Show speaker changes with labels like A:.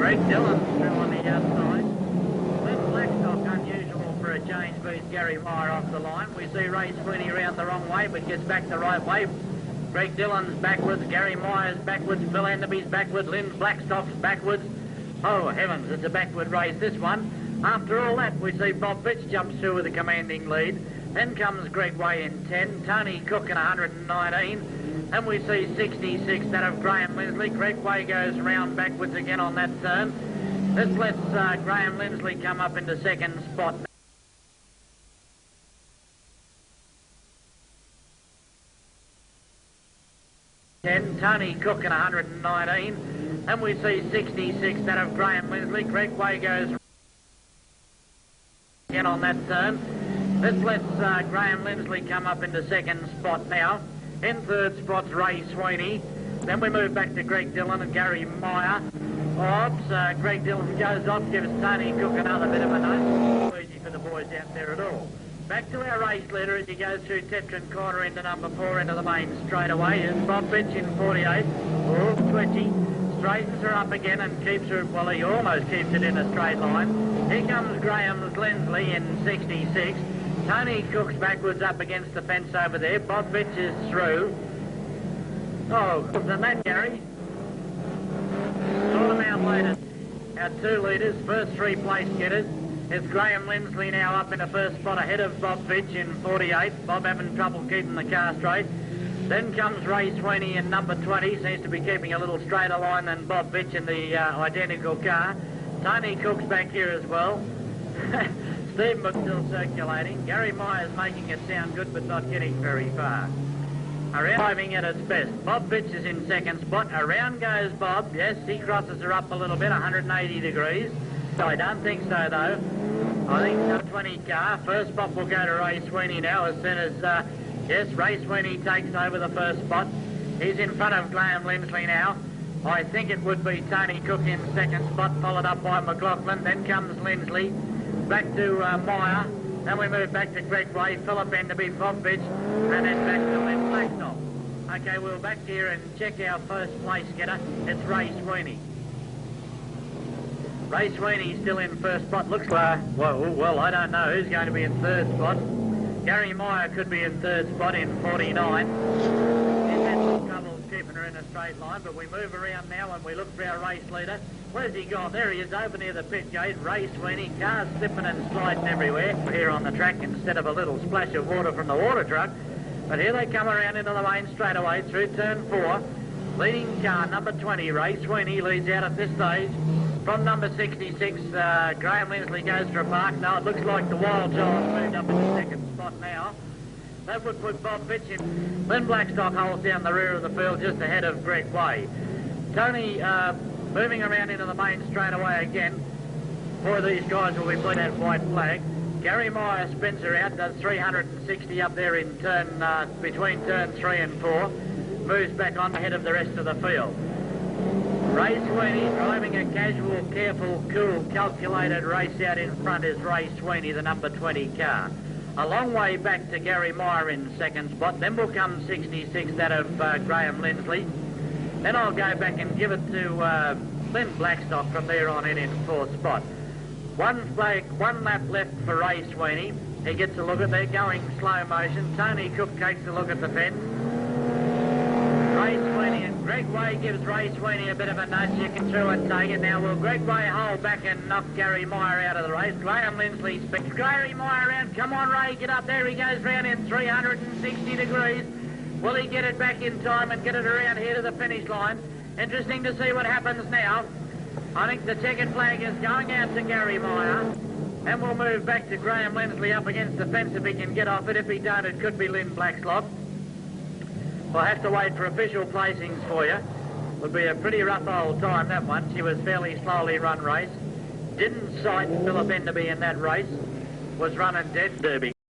A: Greg Dillon through on the outside. Lynn Blackstock, unusual for a change, beats Gary Meyer off the line. We see Ray Sweeney round the wrong way, but gets back the right way. Greg Dillon's backwards, Gary Meyer's backwards, Phil Enderby's backwards, Lynn Blackstock's backwards. Oh heavens, it's a backward race, this one. After all that, we see Bob Fitch jumps through with a commanding lead. Then comes Greg Way in 10, Tony Cook in 119. And we see 66, that of Graham Lindsley. Greg Way goes round backwards again on that turn. This lets Graham Lindsley come up into second spot. Tony Cook in 119. And we see 66, that of Graham Lindsley. Greg Way goes again on that turn. This lets Graham Lindsley come up into second spot now. In third spot's Ray Sweeney. Then we move back to Greg Dillon and Gary Meyer. Oops, Greg Dillon goes off, gives Tony Cook another bit of a nudge. Not easy for the boys out there at all. Back to our race leader as he goes through Tetron Corner into number 4 into the main straightaway. Is Bob Fitch in 48. Oh, twitchy. Straightens her up again and keeps her, well, he almost keeps it in a straight line. Here comes Graham Lindsley in 66. Tony Cook's backwards up against the fence over there. Bob Fitch is through. Oh, than that, Gary. Sort them out later. Our 2 leaders, first 3 place getters. It's Graham Lindsley now up in the first spot ahead of Bob Fitch in 48. Bob having trouble keeping the car straight. Then comes Ray Sweeney in number 20. Seems to be keeping a little straighter line than Bob Fitch in the identical car. Tony Cook's back here as well. Steve Mook's still circulating. Gary Meyer's making it sound good but not getting very far. Arriving at its best. Bob Fitch is in second spot. Around goes Bob. Yes, he crosses her up a little bit, 180 degrees. I don't think so, though. I think number 20 car. First spot will go to Ray Sweeney now as soon as, yes, Ray Sweeney takes over the first spot. He's in front of Graham Lindsley now. I think it would be Tony Cook in second spot, followed up by McLaughlin. Then comes Lindsley. Back to Meyer. Then we move back to Greg Way, Philip Enderby, Bob Fitch, and then back to Lynn Blackstock. Okay, we're back here and check our first place getter. It's Ray Sweeney. Ray Sweeney still in first spot. Looks like, well, I don't know who's going to be in third spot. Gary Meyer could be in third spot in 49. He's had some trouble keeping her in a straight line, but we move around now and we look for our race leader. Where's he gone? There he is, over near the pit gate. Ray Sweeney, cars slipping and sliding everywhere here on the track instead of a little splash of water from the water truck. But here they come around into the main straightaway through turn 4. Leading car, number 20, Ray Sweeney, leads out at this stage. From number 66, Graham Lindsley goes for a mark. Now it looks like the Wild Child's moved up in the second spot now. That would put Bob Fitch in. Lynn Blackstock holds down the rear of the field just ahead of Greg Way. Tony moving around into the main straightaway again. 4 of these guys will be playing that white flag. Gary Meyer spins her out, does 360 up there in turn, between turn 3 and 4. Moves back on ahead of the rest of the field. Ray Sweeney driving a casual, careful, cool, calculated race out in front is Ray Sweeney, the number 20 car. A long way back to Gary Meyer in second spot. Then will come 66, that of Graham Lindsley. Then I'll go back and give it to Lynn Blackstock from there on in fourth spot. One lap left for Ray Sweeney. He gets a look at, they're going slow motion. Tony Cook takes a look at the fence. Ray Sweeney and Greg Way gives Ray Sweeney a bit of a nudge. You can through and take it. Now will Greg Way hold back and knock Gary Meyer out of the race? Graham Lindsley speaks Gary Meyer around. Come on, Ray, get up there. He goes round in 360 degrees. Will he get it back in time and get it around here to the finish line? Interesting to see what happens now. I think the checkered flag is going out to Gary Meyer. And we'll move back to Graham Lindsley up against the fence if he can get off it. If he don't, it could be Lynn Blackstock. We'll have to wait for official placings for you. Would be a pretty rough old time, that one. She was fairly slowly run race. Didn't sight Philip Enderby in that race. Was running dead derby.